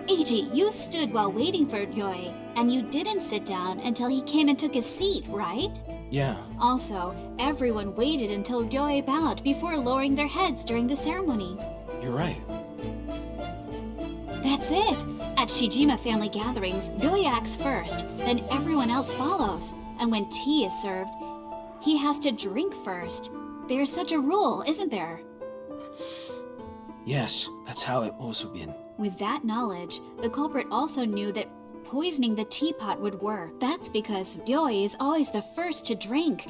Eiji, you stood while waiting for Ryoi, and you didn't sit down until he came and took his seat, right? Yeah. Also, everyone waited until Ryoi bowed before lowering their heads during the ceremony. You're right. That's it! At Shijima family gatherings, Ryoi acts first, then everyone else follows. And when tea is served, he has to drink first. There's such a rule, isn't there? Yes, that's how it also been. With that knowledge, the culprit also knew that poisoning the teapot would work. That's because Ryoi is always the first to drink.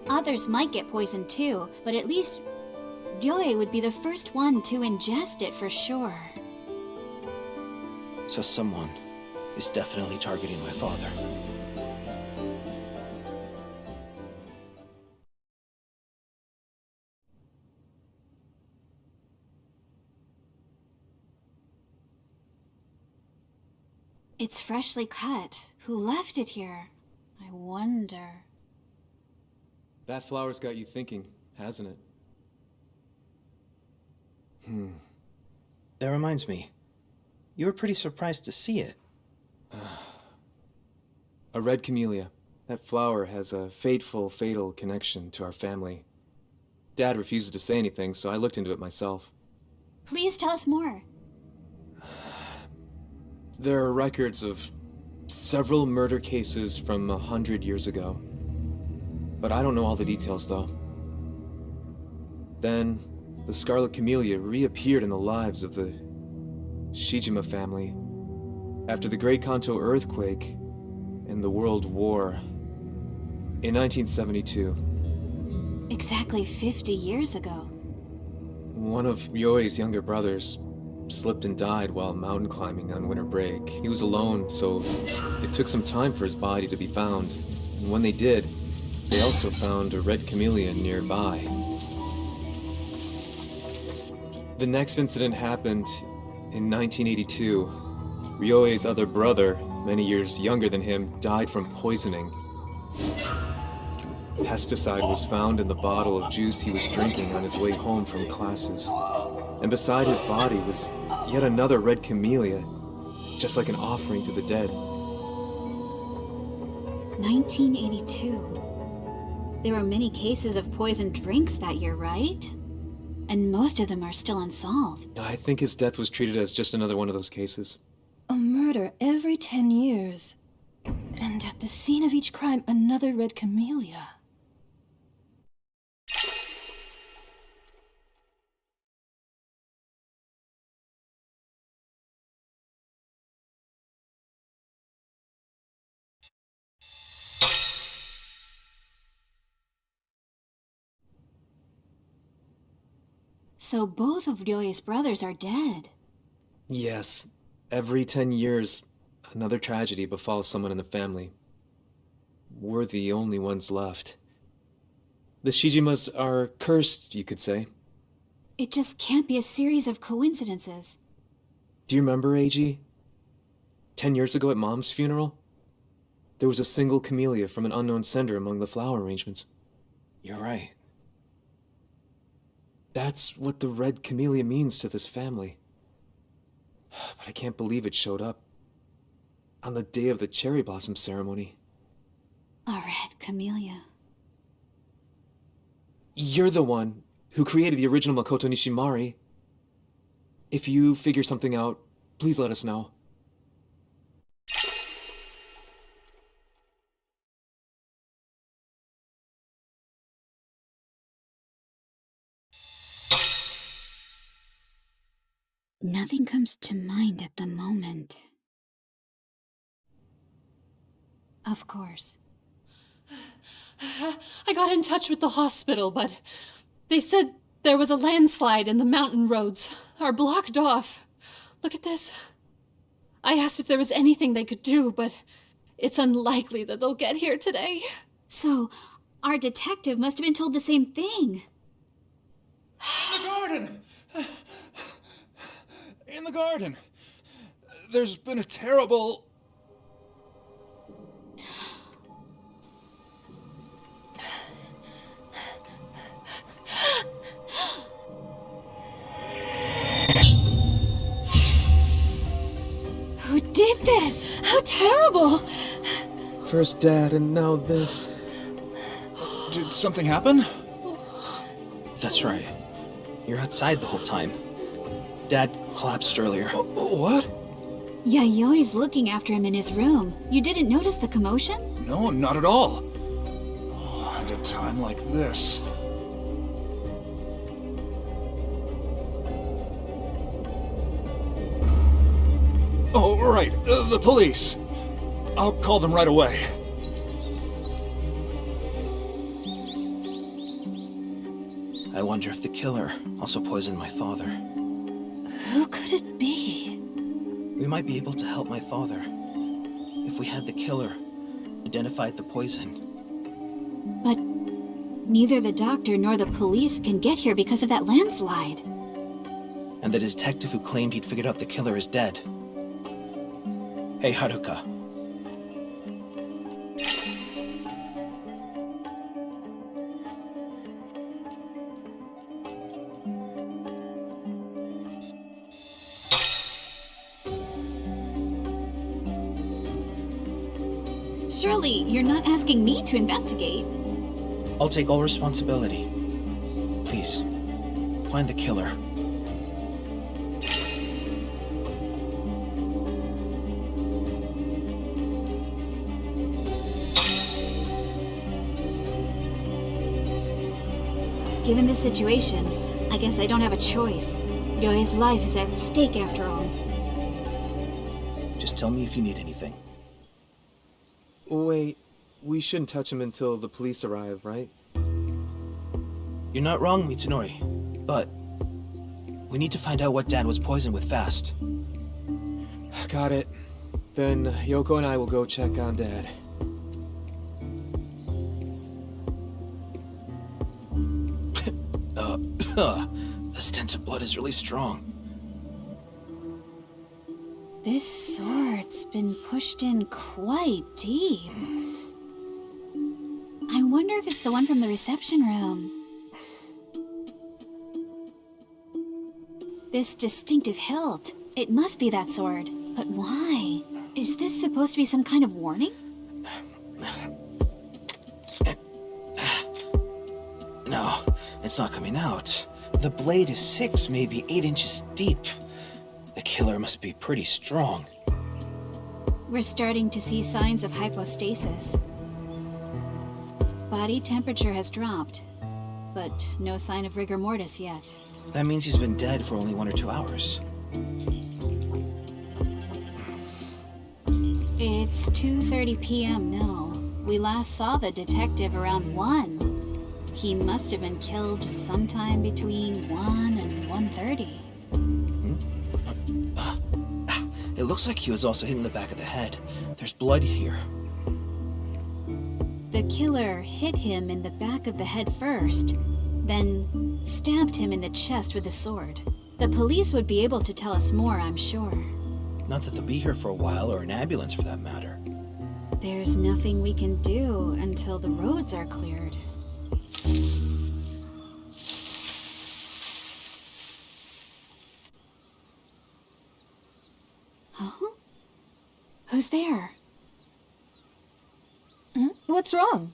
Others might get poisoned too, but at least Ryoi would be the first one to ingest it for sure. So someone is definitely targeting my father. It's freshly cut. Who left it here? I wonder. That flower's got you thinking, hasn't it? That reminds me. You were pretty surprised to see it. A red camellia. That flower has a fatal connection to our family. Dad refuses to say anything, so I looked into it myself. Please tell us more. There are records of several murder cases from 100 years ago. But I don't know all the details, though. Then, the Scarlet Camellia reappeared in the lives of the Shijima family after the Great Kanto earthquake and the World War in 1972. Exactly 50 years ago. One of Ryoi's younger brothers slipped and died while mountain climbing on winter break. He was alone, so it took some time for his body to be found. And when they did, they also found a red camellia nearby. The next incident happened in 1982. Ryoi's other brother, many years younger than him, died from poisoning. Pesticide was found in the bottle of juice he was drinking on his way home from classes. And beside his body was yet another red camellia, just like an offering to the dead. 1982. There were many cases of poisoned drinks that year, right? And most of them are still unsolved. I think his death was treated as just another one of those cases. A murder every 10 years. And at the scene of each crime, another red camellia. So both of Ryoi's brothers are dead. Yes. Every 10 years, another tragedy befalls someone in the family. We're the only ones left. The Shijimas are cursed, you could say. It just can't be a series of coincidences. Do you remember, Eiji? 10 years ago at Mom's funeral? There was a single camellia from an unknown sender among the flower arrangements. You're right. That's what the red camellia means to this family. But I can't believe it showed up on the day of the cherry blossom ceremony. A red camellia. You're the one who created the original Makoto Nishimari. If you figure something out, please let us know. Nothing comes to mind at the moment. Of course. I got in touch with the hospital, but they said there was a landslide and the mountain roads are blocked off. Look at this. I asked if there was anything they could do, but it's unlikely that they'll get here today. So, our detective must have been told the same thing. In the garden! In the garden! There's been a terrible... Who did this? How terrible! First Dad and now this. Did something happen? That's right. You're outside the whole time. Dad collapsed earlier. What? Yayoi's looking after him in his room. You didn't notice the commotion? No, not at all. At a time like this. Oh, right. The police. I'll call them right away. I wonder if the killer also poisoned my father. Who could it be? We might be able to help my father if we had the killer identified the poison. But neither the doctor nor the police can get here because of that landslide. And the detective who claimed he'd figured out the killer is dead. Hey, Haruka. Surely you're not asking me to investigate. I'll take all responsibility. Please, find the killer. Given this situation, I guess I don't have a choice. Ryo's life is at stake after all. Just tell me if you need anything. Wait, we shouldn't touch him until the police arrive, right? You're not wrong, Mitsunori, but we need to find out what Dad was poisoned with fast. Got it. Then Yoko and I will go check on Dad. The stench of blood is really strong. This sword's been pushed in quite deep. I wonder if it's the one from the reception room. This distinctive hilt. It must be that sword. But why? Is this supposed to be some kind of warning? No, it's not coming out. The blade is 6, maybe 8 inches deep. The killer must be pretty strong. We're starting to see signs of hypostasis. Body temperature has dropped, but no sign of rigor mortis yet. That means he's been dead for only 1 or 2 hours. It's 2:30 p.m. now. We last saw the detective around 1. He must have been killed sometime between 1 and 1:30. It looks like he was also hit in the back of the head. There's blood here. The killer hit him in the back of the head first, then stabbed him in the chest with a sword. The police would be able to tell us more, I'm sure. Not that they'll be here for a while, or an ambulance for that matter. There's nothing we can do until the roads are cleared. Huh? Who's there? What's wrong?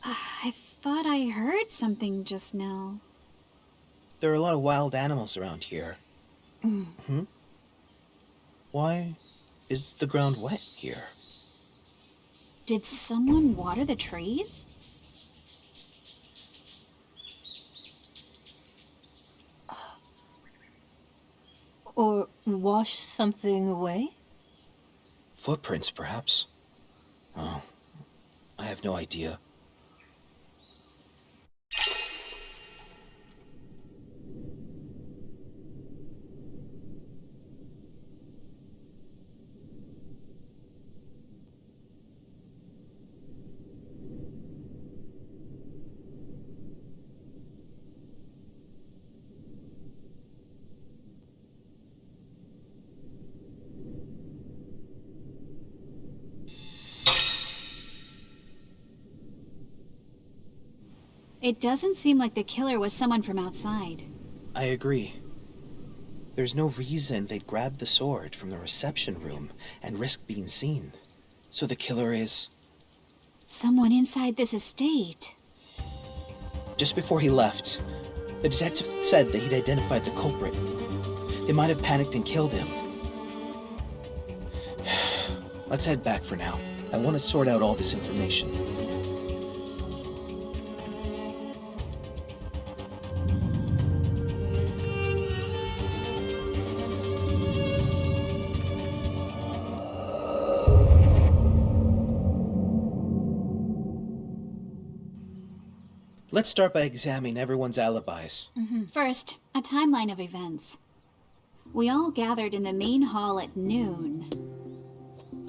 I thought I heard something just now. There are a lot of wild animals around here. Why is the ground wet here? Did someone water the trees? Or wash something away? Footprints, perhaps? Oh, I have no idea. It doesn't seem like the killer was someone from outside. I agree. There's no reason they'd grab the sword from the reception room and risk being seen. So the killer is... Someone inside this estate. Just before he left, the detective said that he'd identified the culprit. They might have panicked and killed him. Let's head back for now. I want to sort out all this information. Let's start by examining everyone's alibis. First, a timeline of events. We all gathered in the main hall at noon.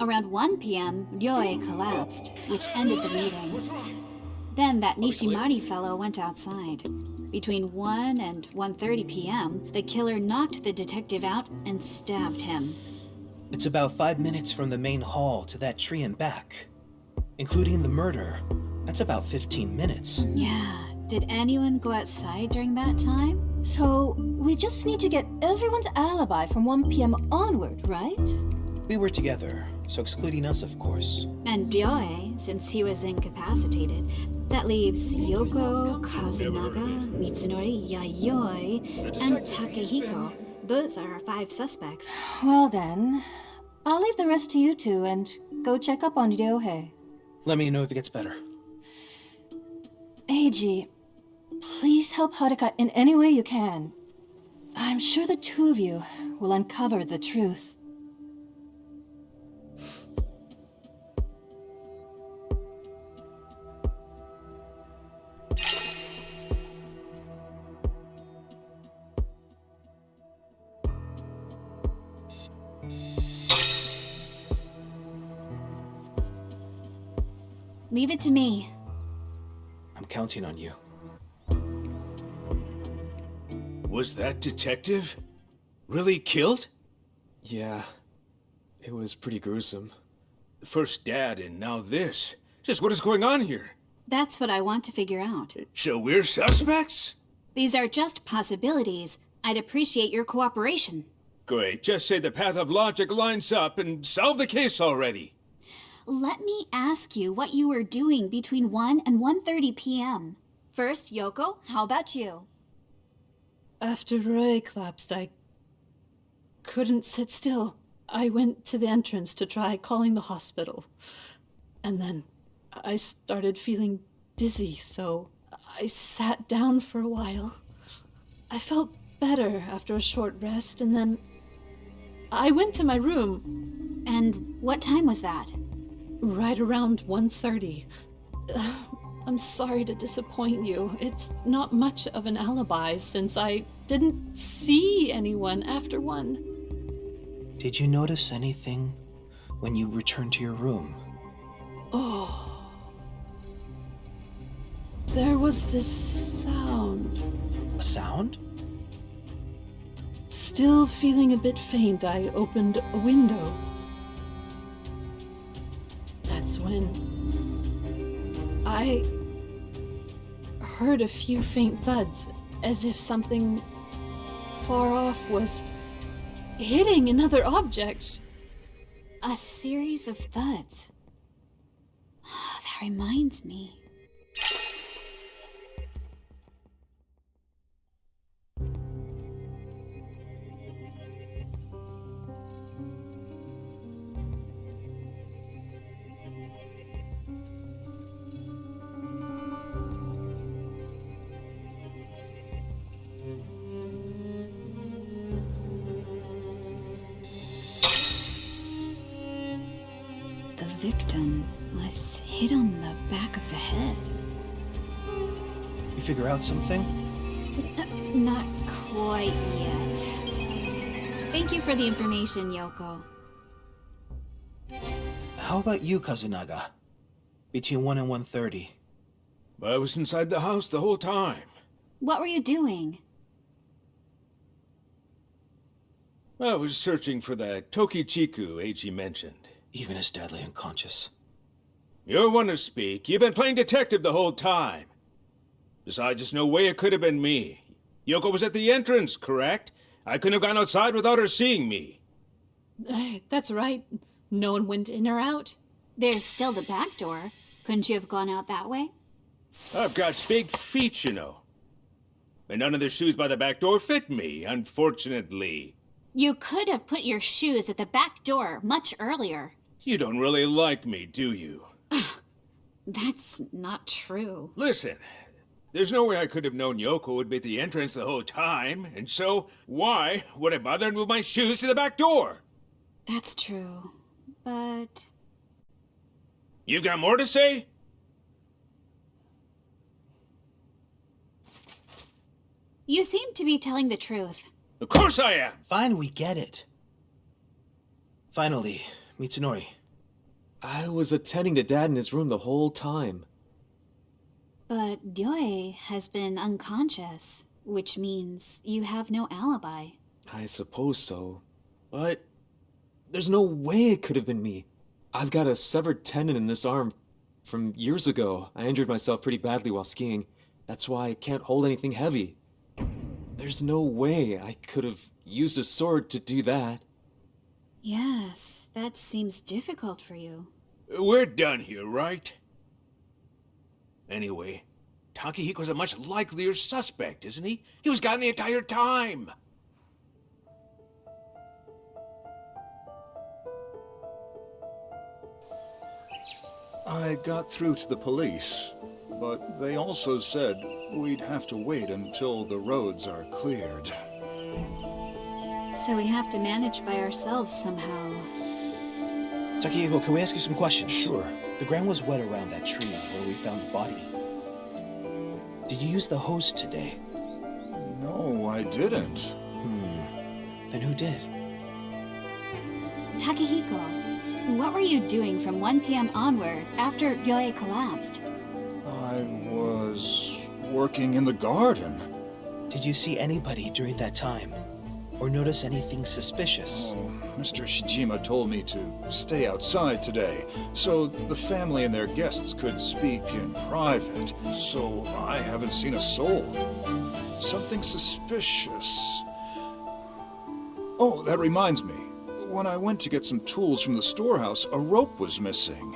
Around 1 p.m., Ryoe collapsed, which ended the meeting. Then that Nishimari fellow went outside. Between 1 and 1:30 p.m., the killer knocked the detective out and stabbed him. It's about 5 minutes from the main hall to that tree and back. Including the murder, that's about 15 minutes. Yeah, did anyone go outside during that time? So, we just need to get everyone's alibi from 1 p.m. onward, right? We were together, so excluding us, of course. And Ryoe, since he was incapacitated. That leaves Yoko, Kazunaga, Mitsunori, Yayoi, and Takehiko. Those are our 5 suspects. Well then, I'll leave the rest to you two and go check up on Ryohei. Let me know if it gets better. Eiji, please help Haruka in any way you can. I'm sure the two of you will uncover the truth. Leave it to me. I'm counting on you. Was that detective really killed? Yeah, it was pretty gruesome. First Dad and now this. Just what is going on here? That's what I want to figure out. So we're suspects? These are just possibilities. I'd appreciate your cooperation. Great, just say the path of logic lines up and solve the case already. Let me ask you what you were doing between 1 and 1:30 p.m. First, Yoko, how about you? After Roy collapsed, I couldn't sit still. I went to the entrance to try calling the hospital. And then I started feeling dizzy, so I sat down for a while. I felt better after a short rest, and then I went to my room. And what time was that? Right around 1:30. I'm sorry to disappoint you. It's not much of an alibi since I didn't see anyone after 1. Did you notice anything when you returned to your room? Oh. There was this sound. A sound? Still feeling a bit faint, I opened a window. That's when I heard a few faint thuds, as if something far off was hitting another object. A series of thuds. That reminds me. The victim was hit on the back of the head. You figure out something? Not quite yet. Thank you for the information, Yoko. How about you, Kazunaga? Between 1 and 1:30. I was inside the house the whole time. What were you doing? I was searching for that Tokichiku Eiji mentioned. Even as deadly unconscious. You're one to speak. You've been playing detective the whole time. Besides, there's no way it could have been me. Yoko was at the entrance, correct? I couldn't have gone outside without her seeing me. That's right. No one went in or out. There's still the back door. Couldn't you have gone out that way? I've got big feet, you know. And none of the shoes by the back door fit me, unfortunately. You could have put your shoes at the back door much earlier. You don't really like me, do you? That's not true. Listen, there's no way I could have known Yoko would be at the entrance the whole time, and so why would I bother and move my shoes to the back door? That's true. But... You got more to say? you seem to be telling the truth. Of course I am! Fine, we get it. Finally, Mitsunori. I was attending to Dad in his room the whole time. But Ryoe has been unconscious, which means you have no alibi. I suppose so. But there's no way it could have been me. I've got a severed tendon in this arm from years ago. I injured myself pretty badly while skiing. That's why I can't hold anything heavy. There's no way I could have used a sword to do that. Yes, that seems difficult for you. We're done here, right? Anyway, Takehiko's a much likelier suspect, isn't he? He was gone the entire time! I got through to the police, but they also said we'd have to wait until the roads are cleared. So we have to manage by ourselves somehow. Takehiko, can we ask you some questions? Sure. The ground was wet around that tree where we found the body. Did you use the hose today? No, I didn't. Then who did? Takehiko, what were you doing from 1 p.m. onward after Ryoe collapsed? I was working in the garden. Did you see anybody during that time? Or notice anything suspicious? Oh, Mr. Shijima told me to stay outside today, so the family and their guests could speak in private. So I haven't seen a soul. Something suspicious. Oh, that reminds me. When I went to get some tools from the storehouse, a rope was missing.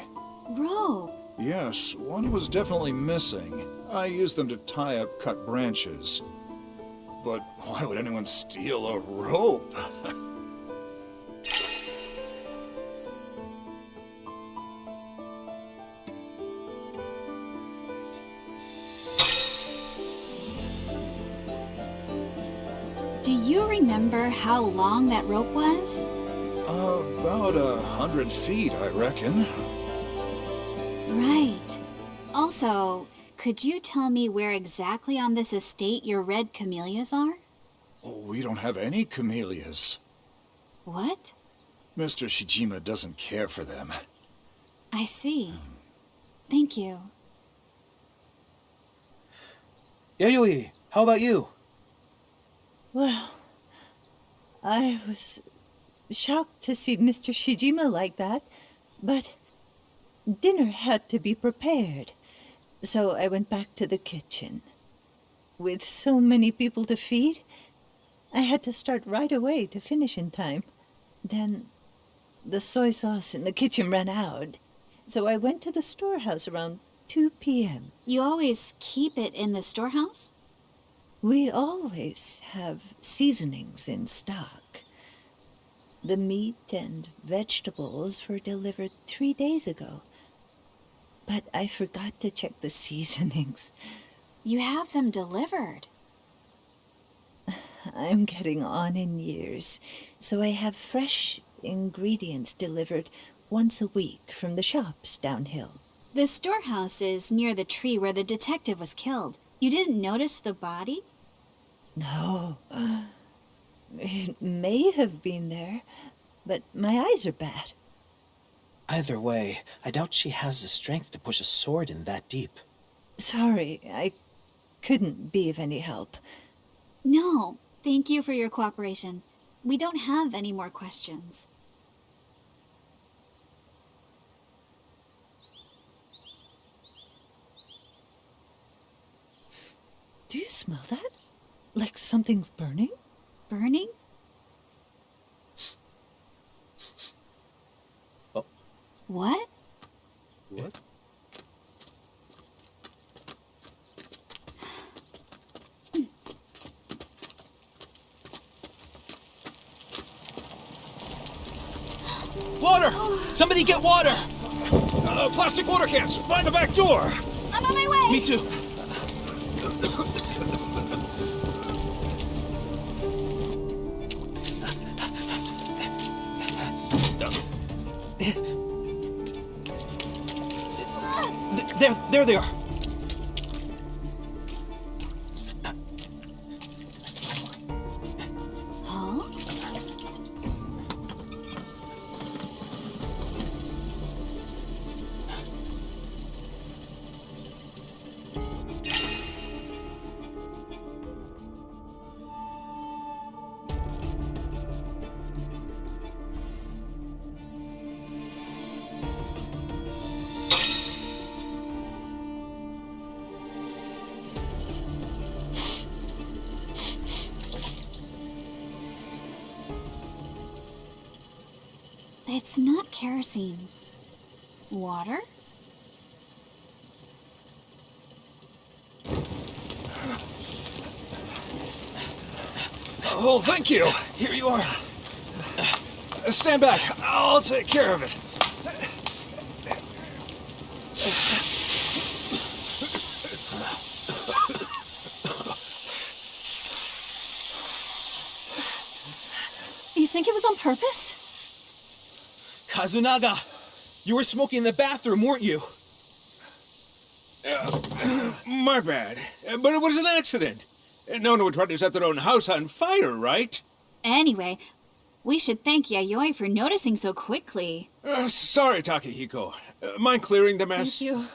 Rope? Yes, one was definitely missing. I used them to tie up cut branches. But why would anyone steal a rope? Do you remember how long that rope was? About 100 feet, I reckon. Right. Also, could you tell me where exactly on this estate your red camellias are? Oh, we don't have any camellias. What? Mr. Shijima doesn't care for them. I see. Thank you. Yayoi, how about you? Well, I was shocked to see Mr. Shijima like that, but dinner had to be prepared, so I went back to the kitchen. With so many people to feed, I had to start right away to finish in time. Then the soy sauce in the kitchen ran out, so I went to the storehouse around 2 p.m. You always keep it in the storehouse? We always have seasonings in stock. The meat and vegetables were delivered 3 days ago, but I forgot to check the seasonings. You have them delivered. I'm getting on in years, so I have fresh ingredients delivered once a week from the shops downhill. The storehouse is near the tree where the detective was killed. You didn't notice the body? No. It may have been there, but my eyes are bad. Either way, I doubt she has the strength to push a sword in that deep. Sorry, I couldn't be of any help. No. Thank you for your cooperation. We don't have any more questions. smell that? Like something's burning? Burning? Oh. What? What? Water! Somebody get water! Plastic water cans by the back door. I'm on my way! Me too. There they are. Huh? It's not kerosene. Water? Oh, thank you. Here you are. Stand back. I'll take care of it. You think it was on purpose? Kazunaga, you were smoking in the bathroom, weren't you? My bad. But it was an accident. No one would try to set their own house on fire, right? Anyway, we should thank Yayoi for noticing so quickly. Sorry, Takehiko. Mind clearing the mess? Thank you.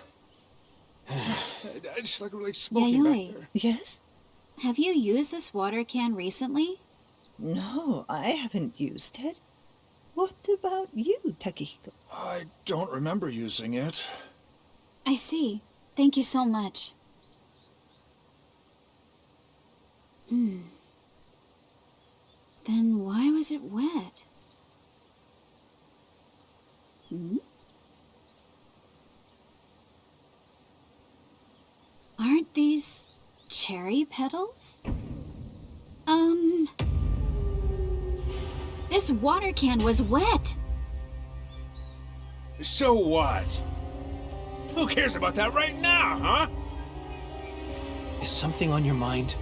I just like really smoking back Yayoi. there. Yes? Have you used this water can recently? No, I haven't used it. What about you, Takehiko? I don't remember using it. I see. Thank you so much. Then why was it wet? Aren't these cherry petals? This water can was wet. So what? Who cares about that right now, huh? Is something on your mind?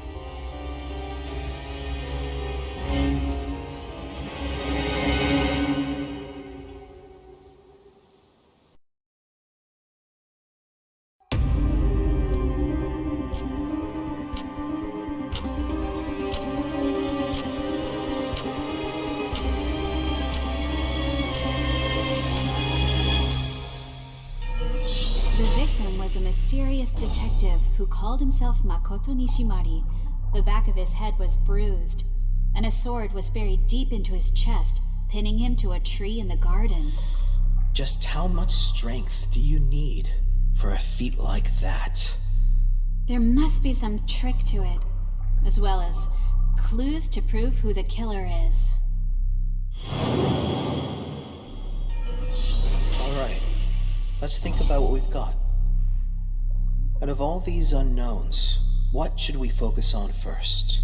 The victim was a mysterious detective who called himself Makoto Nishimari. The back of his head was bruised, and a sword was buried deep into his chest, pinning him to a tree in the garden. Just how much strength do you need for a feat like that? There must be some trick to it, as well as clues to prove who the killer is. All right, let's think about what we've got. Out of all these unknowns, what should we focus on first?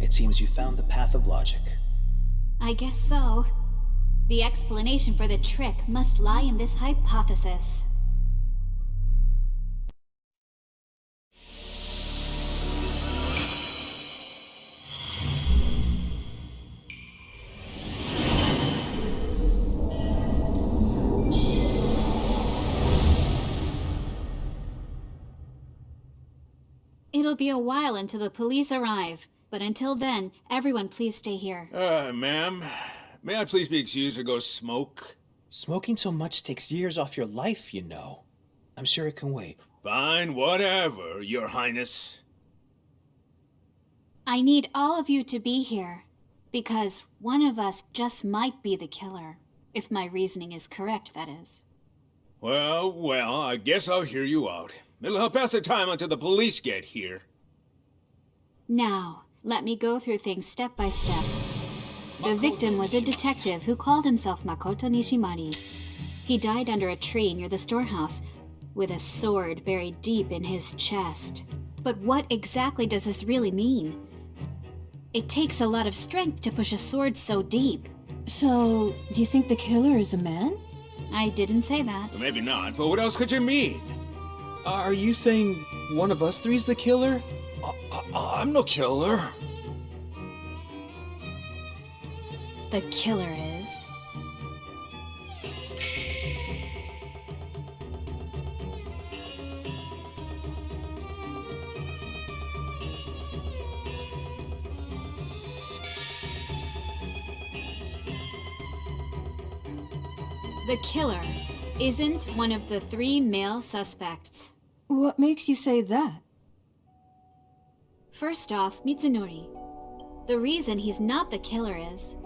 It seems you found the path of logic. I guess so. The explanation for the trick must lie in this hypothesis. It'll be a while until the police arrive, but until then, everyone please stay here. Ma'am, may I please be excused to go smoke? Smoking so much takes years off your life, you know. I'm sure it can wait. Fine, whatever, Your Highness. I need all of you to be here, because one of us just might be the killer. If my reasoning is correct, that is. Well, I guess I'll hear you out. It'll help pass the time until the police get here. Now, let me go through things step by step. The victim was a detective who called himself Makoto Nishimari. He died under a tree near the storehouse, with a sword buried deep in his chest. But what exactly does this really mean? It takes a lot of strength to push a sword so deep. So, do you think the killer is a man? I didn't say that. Maybe not, but what else could you mean? Are you saying one of us three's the killer? I'm no killer. The killer is... The killer isn't one of the 3 male suspects. What makes you say that? First off, Mitsunori. The reason he's not the killer is...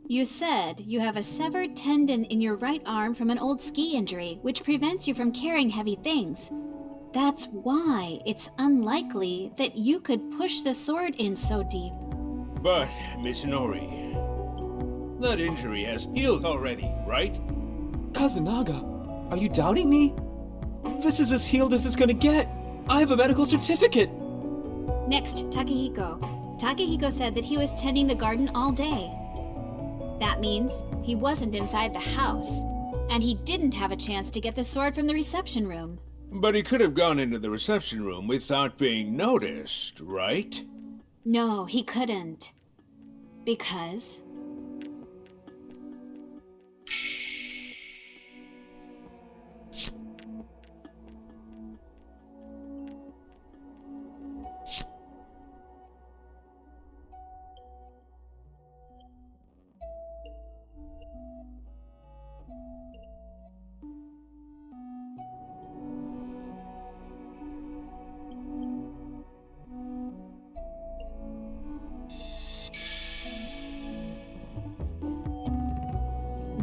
You said you have a severed tendon in your right arm from an old ski injury, which prevents you from carrying heavy things. That's why it's unlikely that you could push the sword in so deep. But, Miss Nori, that injury has healed already, right? Kazunaga, are you doubting me? This is as healed as it's gonna get. I have a medical certificate. Next, Takehiko. Takehiko said that he was tending the garden all day. That means he wasn't inside the house, and he didn't have a chance to get the sword from the reception room. But he could have gone into the reception room without being noticed, right? No, he couldn't. Because...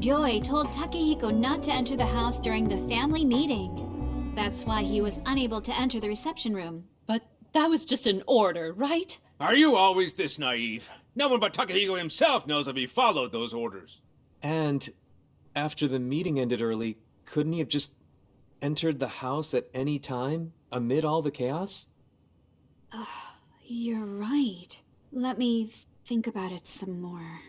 Ryoi told Takehiko not to enter the house during the family meeting. That's why he was unable to enter the reception room. But that was just an order, right? Are you always this naive? No one but Takehiko himself knows if he followed those orders. And after the meeting ended early, couldn't he have just entered the house at any time amid all the chaos? You're right. Let me think about it some more.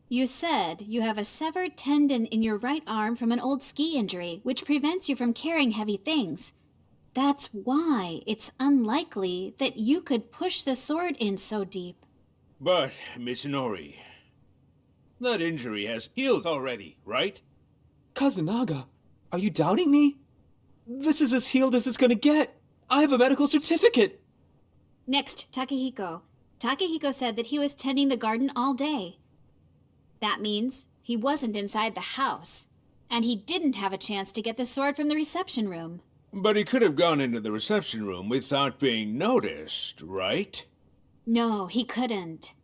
You said you have a severed tendon in your right arm from an old ski injury, which prevents you from carrying heavy things. That's why it's unlikely that you could push the sword in so deep. But, Miss Nori, that injury has healed already, right? Kazunaga, are you doubting me? This is as healed as it's gonna get. I have a medical certificate. Next, Takehiko. Takehiko said that he was tending the garden all day. That means he wasn't inside the house, and he didn't have a chance to get the sword from the reception room. But he could have gone into the reception room without being noticed, right? No, he couldn't.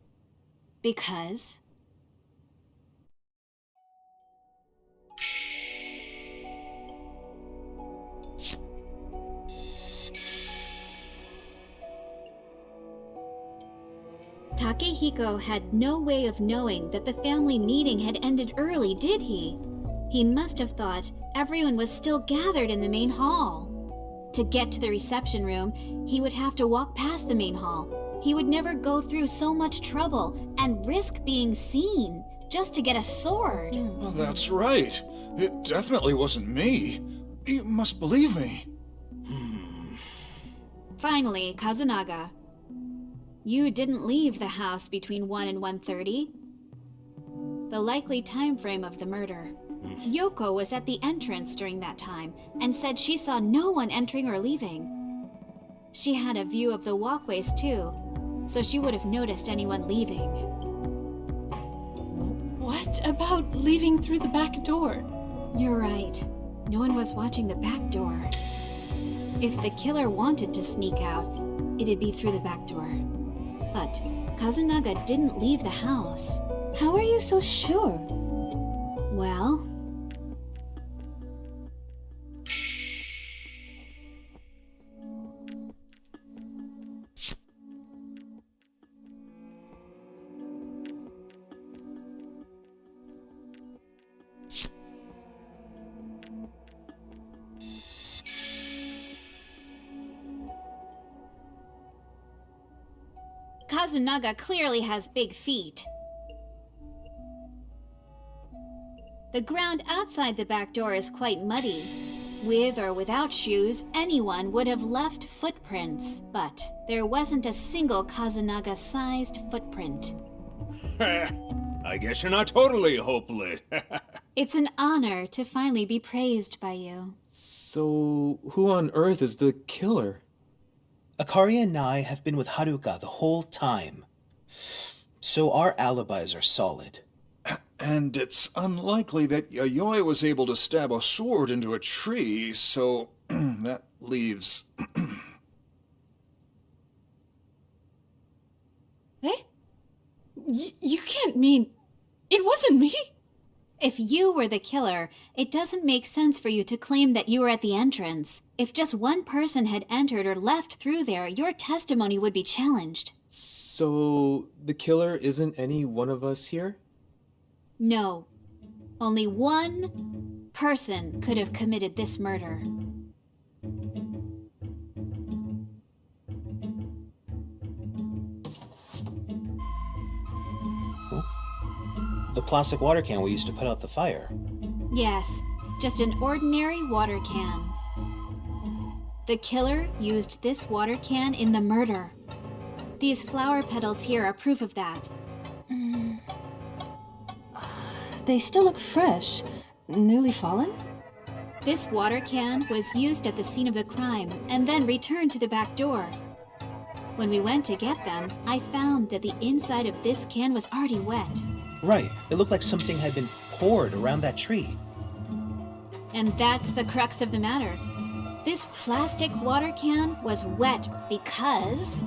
Because... Takehiko had no way of knowing that the family meeting had ended early, did he? He must have thought everyone was still gathered in the main hall. To get to the reception room, he would have to walk past the main hall. He would never go through so much trouble and risk being seen just to get a sword. Well, that's right. It definitely wasn't me. You must believe me. Finally, Kazunaga. You didn't leave the house between 1 and 1:30. The likely time frame of the murder. Yoko was at the entrance during that time and said she saw no one entering or leaving. She had a view of the walkways too, so she would have noticed anyone leaving. What about leaving through the back door? You're right. No one was watching the back door. If the killer wanted to sneak out, it'd be through the back door. But Kazunaga didn't leave the house. How are you so sure? Well... Kazunaga clearly has big feet. The ground outside the back door is quite muddy. With or without shoes, anyone would have left footprints, but there wasn't a single Kazunaga-sized footprint. I guess you're not totally hopeless. It's an honor to finally be praised by you. So, who on earth is the killer? Akari and I have been with Haruka the whole time. So our alibis are solid. And it's unlikely that Yayoi was able to stab a sword into a tree, so that leaves... Eh? You can't mean... It wasn't me? If you were the killer, it doesn't make sense for you to claim that you were at the entrance. If just one person had entered or left through there, your testimony would be challenged. So, the killer isn't any one of us here? No. Only one person could have committed this murder. The plastic water can we used to put out the fire. Yes, just an ordinary water can. The killer used this water can in the murder. These flower petals here are proof of that. They still look fresh. Newly fallen? This water can was used at the scene of the crime and then returned to the back door. When we went to get them, I found that the inside of this can was already wet. Right. It looked like something had been poured around that tree. And that's the crux of the matter. This plastic water can was wet because...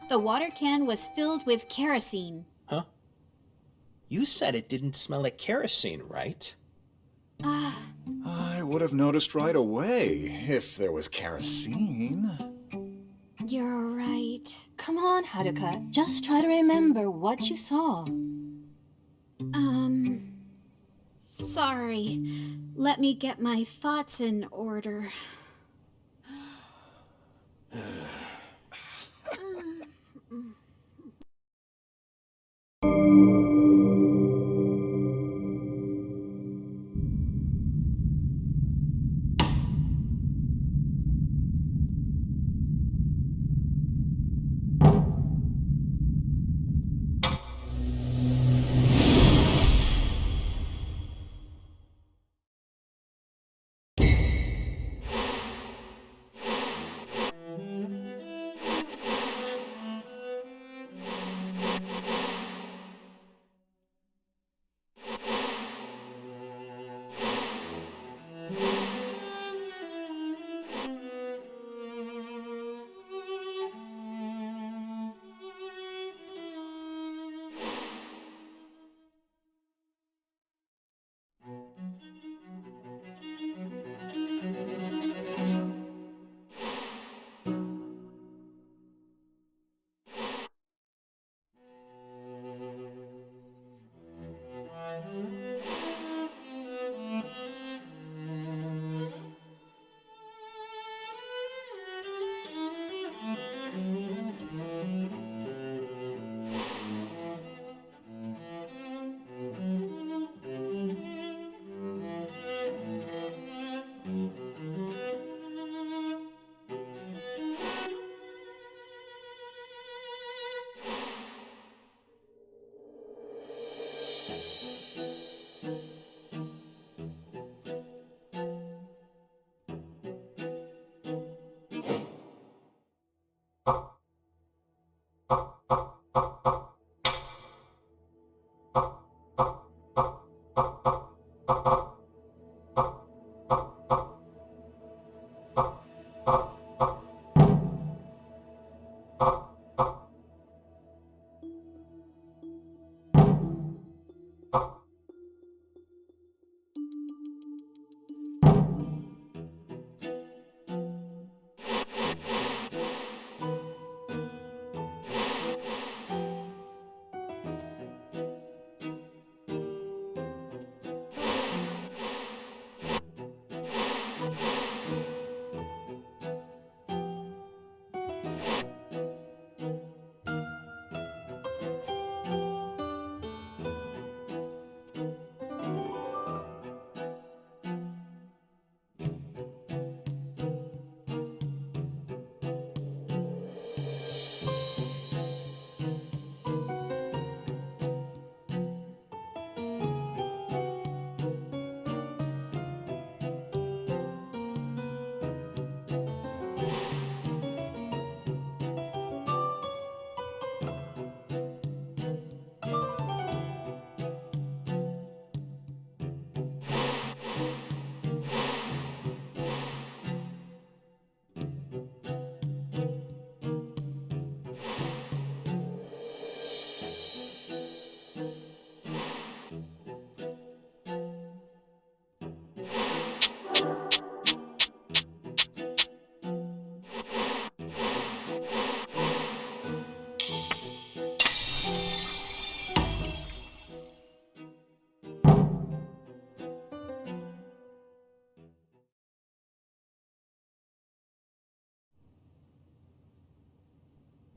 The water can was filled with kerosene. Huh? You said it didn't smell like kerosene, right? I would have noticed right away if there was kerosene. You're right. Come on, Haruka. Just try to remember what you saw. Sorry. Let me get my thoughts in order.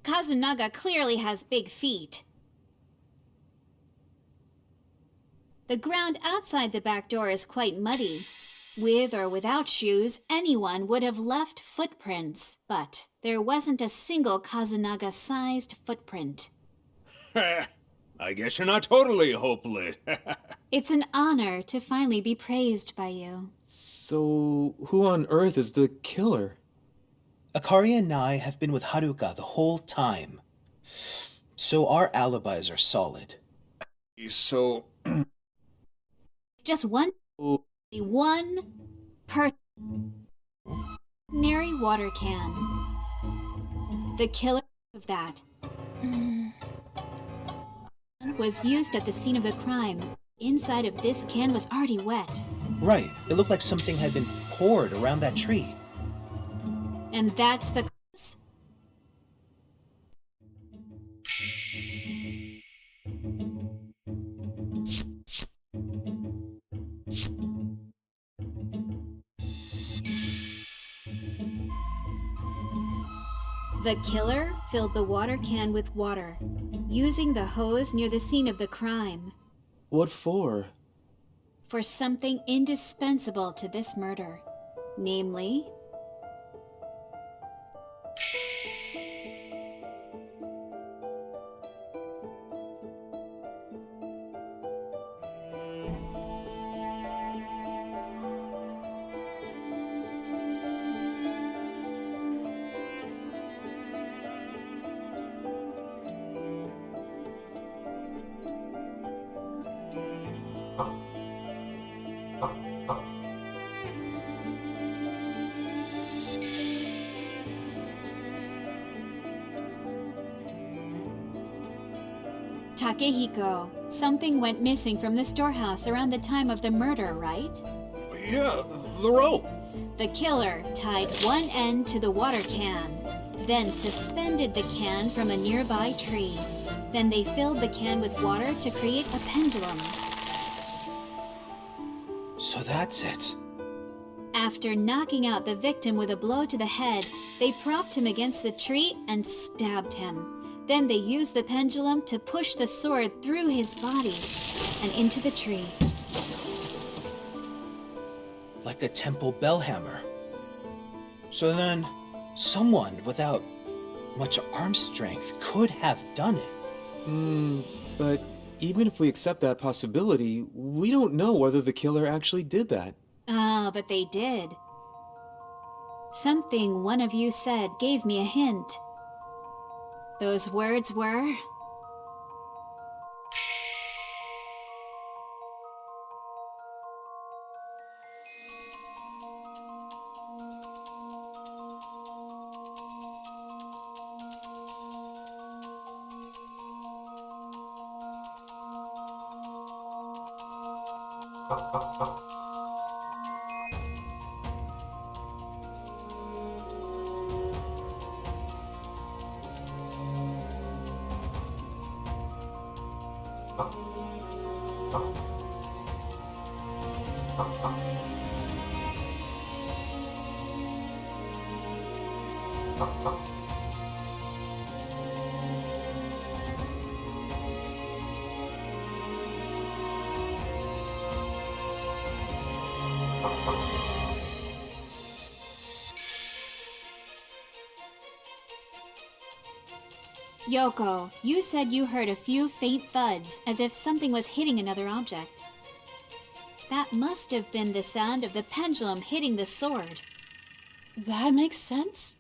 Kazunaga clearly has big feet. The ground outside the back door is quite muddy. With or without shoes, anyone would have left footprints, but there wasn't a single Kazunaga-sized footprint. I guess you're not totally hopeless. It's an honor to finally be praised by you. So, who on earth is the killer? Akari and I have been with Haruka the whole time. So our alibis are solid. So, Just one. Oh, one ordinary water can. The killer of that was used at the scene of the crime. Inside of this can was already wet. Right. It looked like something had been poured around that tree. And that's the cause? The killer filled the water can with water, using the hose near the scene of the crime. What for? For something indispensable to this murder. Namely, Takehiko. Something went missing from the storehouse around the time of the murder, right? Yeah, the rope. The killer tied one end to the water can, then suspended the can from a nearby tree. Then they filled the can with water to create a pendulum. So that's it. After knocking out the victim with a blow to the head, they propped him against the tree and stabbed him. Then they used the pendulum to push the sword through his body and into the tree. Like a temple bell hammer. So then, someone without much arm strength could have done it. But even if we accept that possibility, we don't know whether the killer actually did that. Ah, but they did. Something one of you said gave me a hint. Those words were... Yoko, you said you heard a few faint thuds, as if something was hitting another object. That must have been the sound of the pendulum hitting the sword. That makes sense.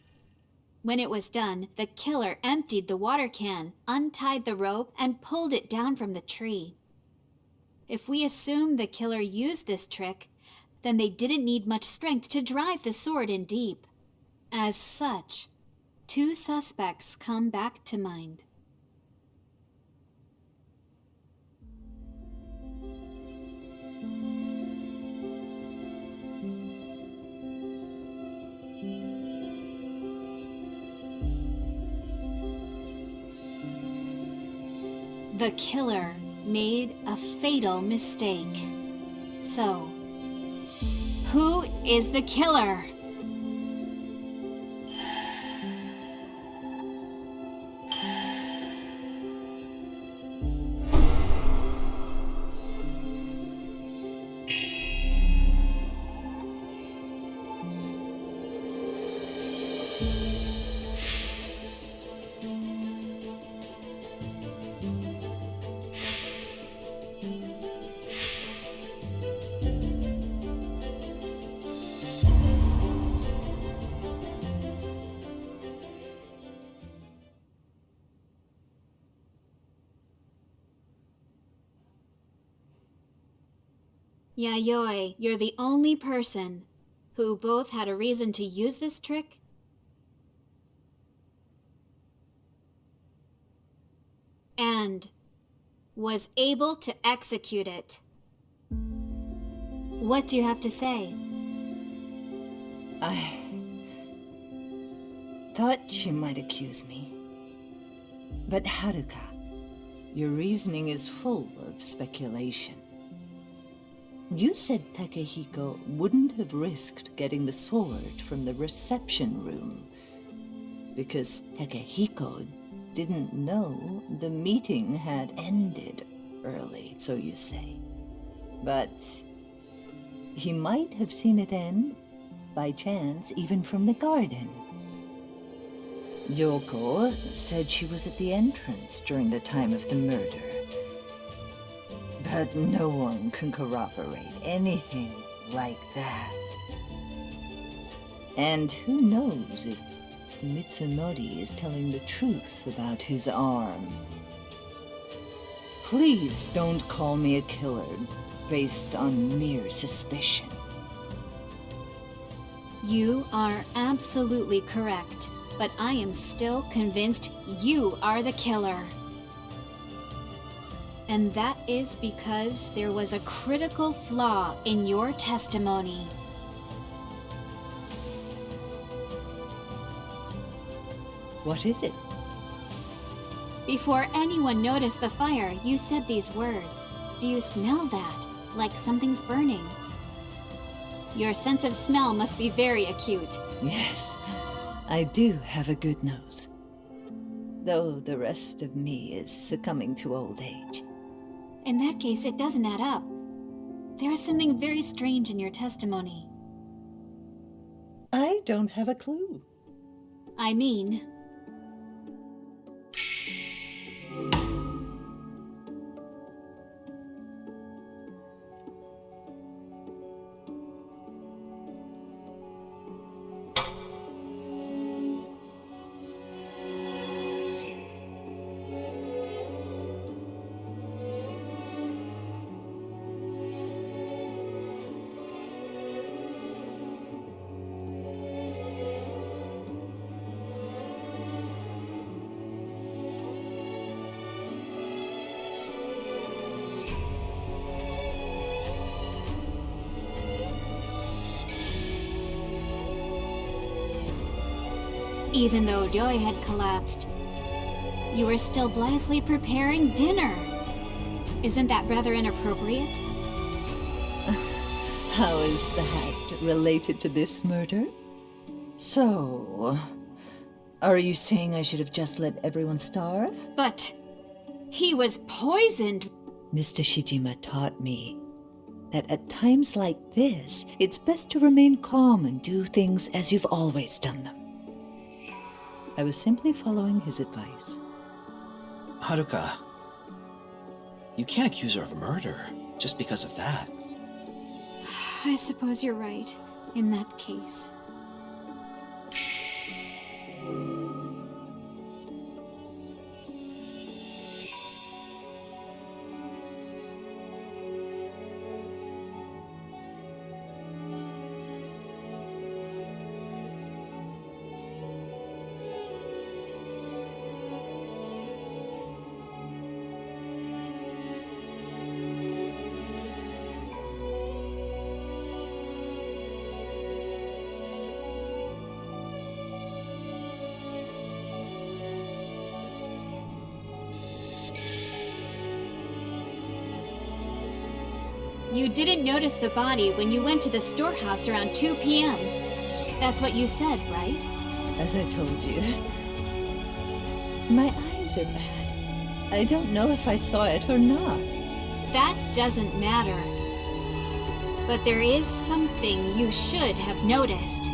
When it was done, the killer emptied the water can, untied the rope, and pulled it down from the tree. If we assume the killer used this trick, then they didn't need much strength to drive the sword in deep. As such, two suspects come back to mind. The killer made a fatal mistake. So, who is the killer? Yayoi, you're the only person who both had a reason to use this trick and was able to execute it. What do you have to say? I thought she might accuse me. But Haruka, your reasoning is full of speculation. You said Takehiko wouldn't have risked getting the sword from the reception room because Takehiko didn't know the meeting had ended early, so you say. But he might have seen it end, by chance, even from the garden. Yoko said she was at the entrance during the time of the murder. But no one can corroborate anything like that. And who knows if Mitsunori is telling the truth about his arm. Please don't call me a killer based on mere suspicion. You are absolutely correct, but I am still convinced you are the killer. And that is because there was a critical flaw in your testimony. What is it? Before anyone noticed the fire, you said these words. Do you smell that? Like something's burning? Your sense of smell must be very acute. Yes, I do have a good nose. Though the rest of me is succumbing to old age. In that case, it doesn't add up. There is something very strange in your testimony. I don't have a clue. I mean... Even though Ryoi had collapsed, you were still blithely preparing dinner. Isn't that rather inappropriate? How is that related to this murder? So, are you saying I should have just let everyone starve? But he was poisoned. Mr. Shijima taught me that at times like this, it's best to remain calm and do things as you've always done them. I was simply following his advice. Haruka, you can't accuse her of murder just because of that. I suppose you're right in that case. You didn't notice the body when you went to the storehouse around 2 p.m. That's what you said, right? As I told you, my eyes are bad. I don't know if I saw it or not. That doesn't matter. But there is something you should have noticed.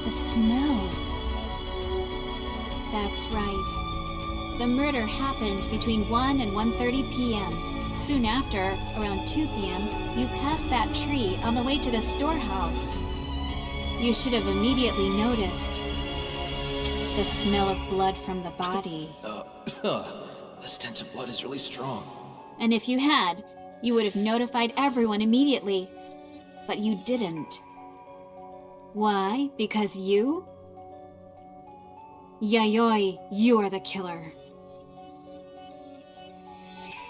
The smell. That's right. The murder happened between 1 and 1:30 p.m. Soon after, around 2 p.m., you passed that tree on the way to the storehouse. You should have immediately noticed the smell of blood from the body. The stench of blood is really strong. And if you had, you would have notified everyone immediately. But you didn't. Why? Because you? Yayoi, you are the killer.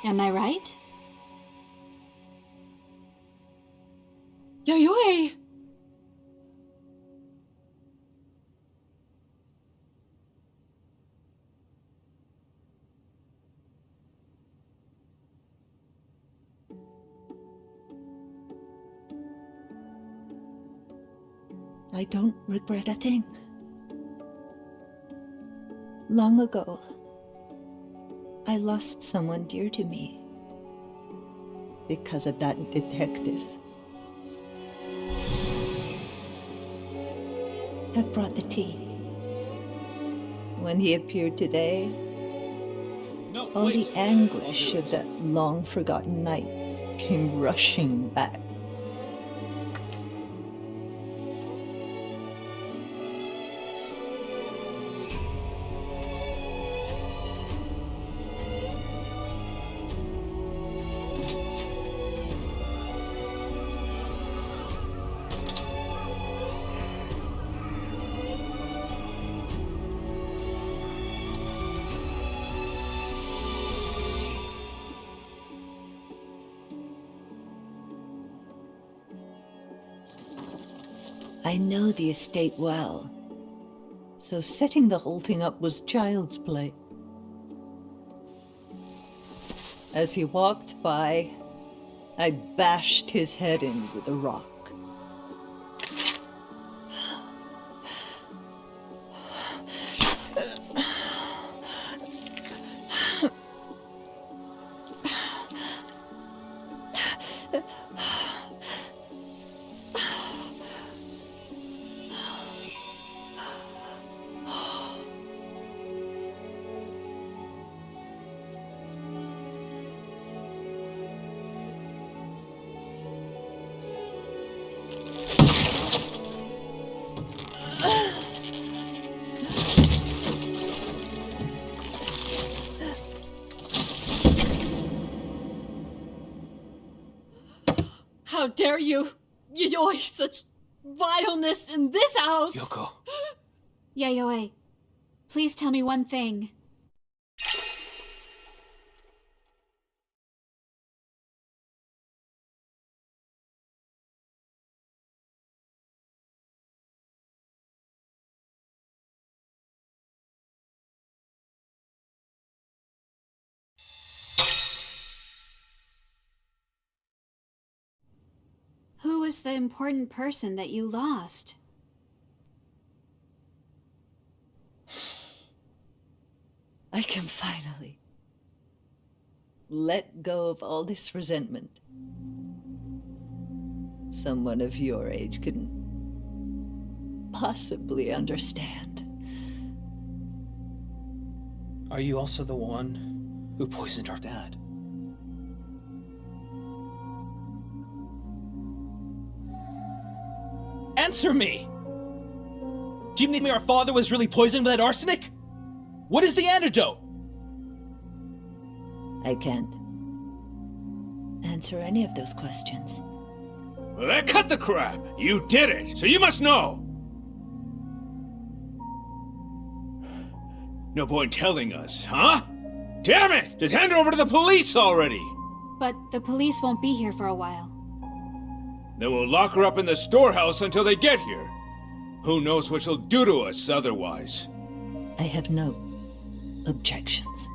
Am I right? Yayoi! I don't regret a thing. Long ago, I lost someone dear to me because of that detective. Have brought the tea. When he appeared today, all the anguish of that long-forgotten night came rushing back. I know the estate well, so setting the whole thing up was child's play. As he walked by, I bashed his head in with a rock. How dare you! Yayoi, such vileness in this house! Yoko. Yayoi, please tell me one thing. Who was the important person that you lost? I can finally let go of all this resentment. Someone of your age couldn't possibly understand. Are you also the one who poisoned our dad? Answer me! Do you mean our father was really poisoned with that arsenic? What is the antidote? I can't answer any of those questions. Well, then cut the crap! You did it, so you must know! No point telling us, huh? Damn it! Just hand her over to the police already! But the police won't be here for a while. Then we'll lock her up in the storehouse until they get here. Who knows what she'll do to us otherwise? I have no objections.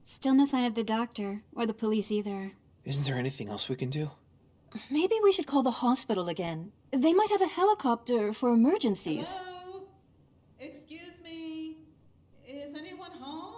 Still no sign of the doctor, or the police either. Isn't there anything else we can do? Maybe we should call the hospital again. They might have a helicopter for emergencies. Hello? Excuse me. Is anyone home?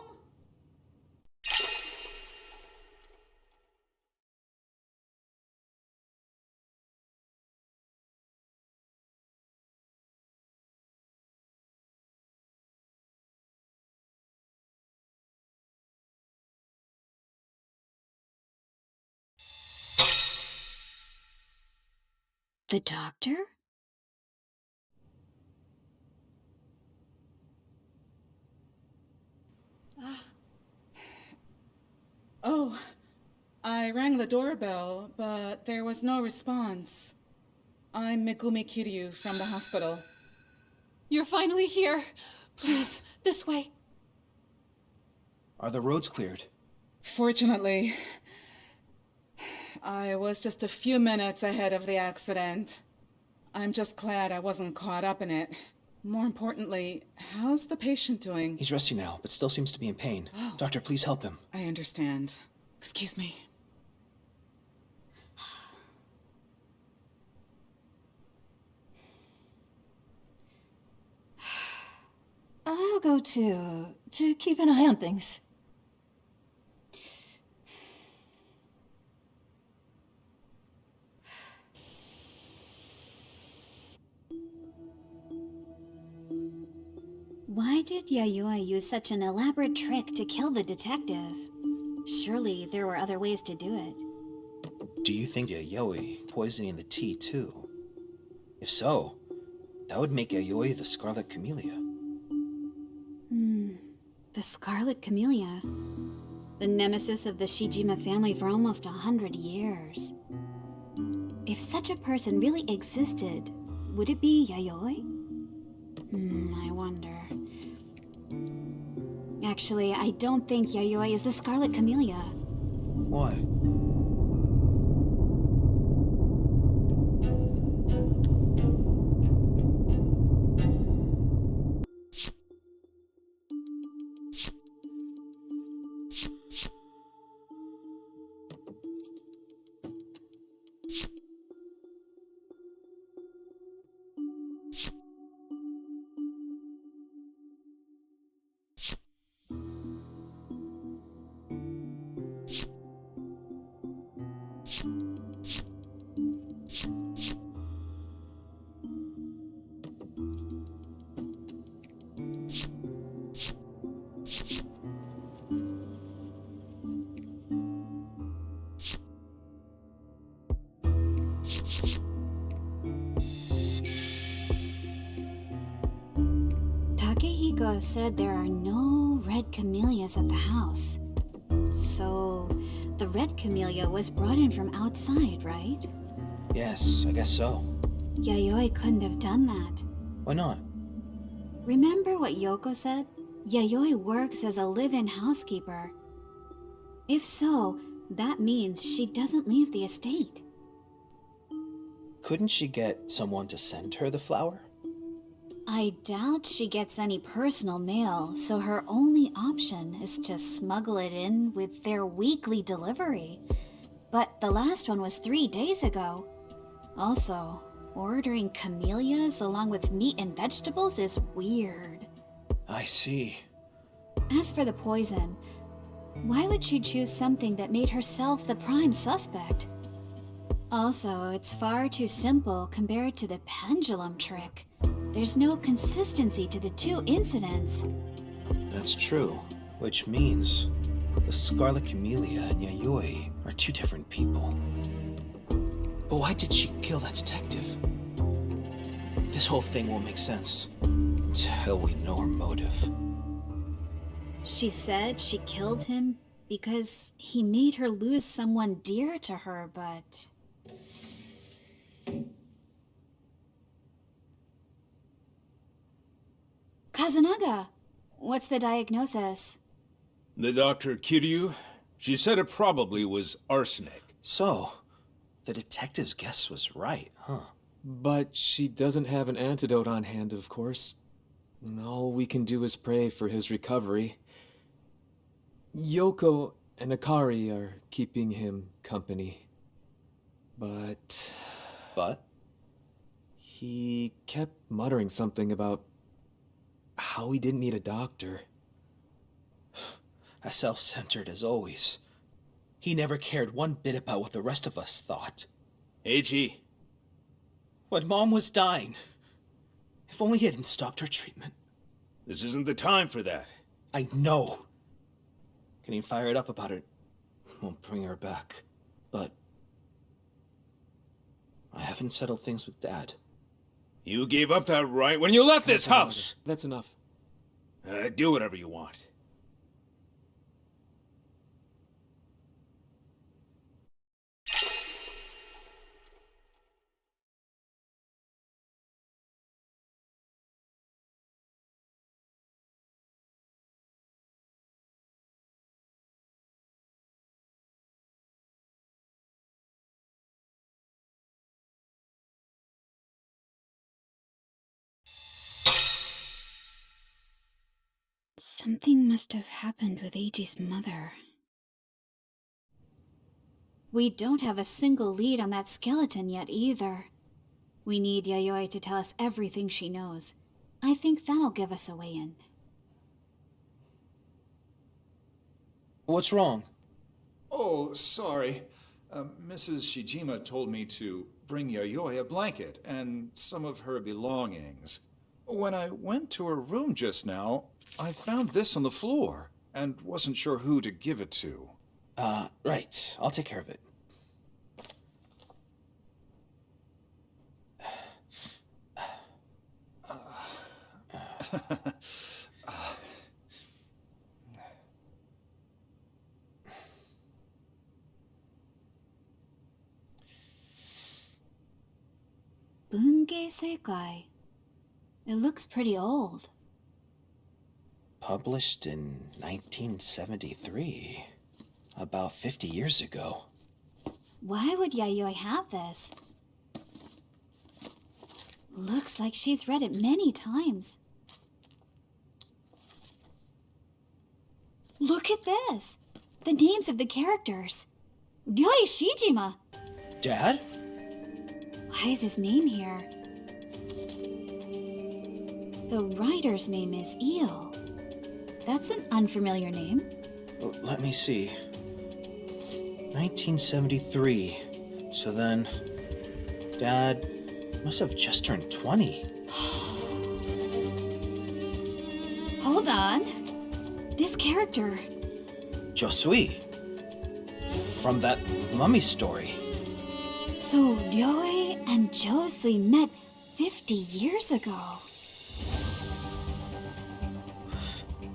The doctor? Oh, I rang the doorbell, but there was no response. I'm Megumi Kiryu from the hospital. You're finally here. Please, this way. Are the roads cleared? Fortunately, I was just a few minutes ahead of the accident. I'm just glad I wasn't caught up in it. More importantly, how's the patient doing? He's resting now, but still seems to be in pain. Oh. Doctor, please help him. I understand. Excuse me. I'll go too, to keep an eye on things. Why did Yayoi use such an elaborate trick to kill the detective? Surely there were other ways to do it. Do you think Yayoi poisoning the tea too? If so, that would make Yayoi the Scarlet Camellia. The Scarlet Camellia. The nemesis of the Shijima family for almost 100 years. If such a person really existed, would it be Yayoi? I wonder. Actually, I don't think Yayoi is the Scarlet Camellia. Why? Takehiko said there are no red camellias at the house. So, the red camellia was brought in from outside, right? Yes, I guess so. Yayoi couldn't have done that. Why not? Remember what Yoko said? Yayoi works as a live-in housekeeper. If so, that means she doesn't leave the estate. Couldn't she get someone to send her the flower? I doubt she gets any personal mail, so her only option is to smuggle it in with their weekly delivery. But the last one was 3 days ago. Also, ordering camellias along with meat and vegetables is weird. I see. As for the poison, why would she choose something that made herself the prime suspect? Also, it's far too simple compared to the pendulum trick. There's no consistency to the two incidents. That's true. Which means the Scarlet Camellia and Yayoi are two different people. But why did she kill that detective? This whole thing won't make sense until we know her motive. She said she killed him because he made her lose someone dear to her, but... Kazunaga, what's the diagnosis? The doctor Kiryu, she said it probably was arsenic. So, the detective's guess was right, huh? But she doesn't have an antidote on hand, of course. All we can do is pray for his recovery. Yoko and Akari are keeping him company. But... But? He kept muttering something about how he didn't need a doctor. As self-centered as always. He never cared one bit about what the rest of us thought. Eiji. When Mom was dying, if only he hadn't stopped her treatment. This isn't the time for that. I know. Getting fired up about it won't bring her back. But I haven't settled things with Dad. You gave up that right when you left this house! That's enough. Do whatever you want. Something must have happened with Eiji's mother. We don't have a single lead on that skeleton yet either. We need Yayoi to tell us everything she knows. I think that'll give us a way in. What's wrong? Oh, sorry. Mrs. Shijima told me to bring Yayoi a blanket and some of her belongings. When I went to her room just now, I found this on the floor and wasn't sure who to give it to. Right. I'll take care of it. Bunge Seikai. It looks pretty old. Published in 1973. About 50 years ago. Why would Yayoi have this? Looks like she's read it many times. Look at this! The names of the characters. Ryoi Shijima! Dad? Why is his name here? The writer's name is Io. That's an unfamiliar name. Let me see. 1973. So then, Dad must have just turned 20. Hold on. This character. Josui. From that mummy story. So Ryoi and Josui met 50 years ago.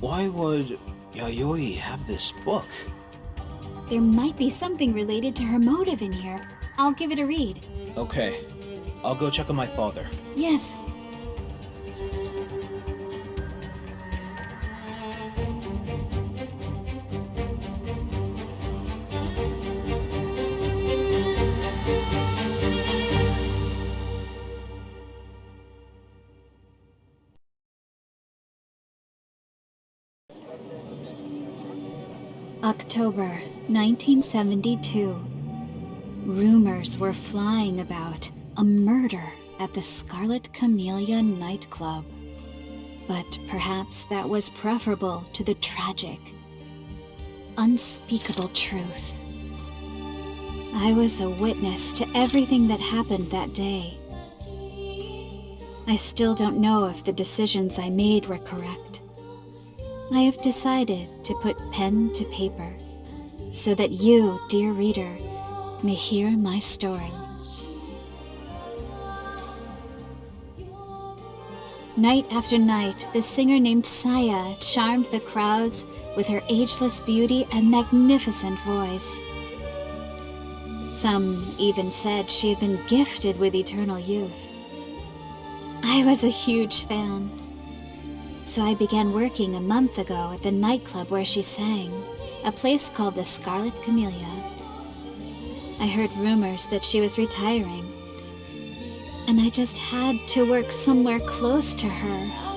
Why would Yayoi have this book? There might be something related to her motive in here. I'll give it a read. Okay. I'll go check on my father. Yes. October 1972. Rumors were flying about a murder at the Scarlet Camellia nightclub. But perhaps that was preferable to the tragic, unspeakable truth. I was a witness to everything that happened that day. I still don't know if the decisions I made were correct. I have decided to put pen to paper so that you, dear reader, may hear my story. Night after night, the singer named Saya charmed the crowds with her ageless beauty and magnificent voice. Some even said she had been gifted with eternal youth. I was a huge fan. So I began working a month ago at the nightclub where she sang, a place called the Scarlet Camellia. I heard rumors that she was retiring, and I just had to work somewhere close to her.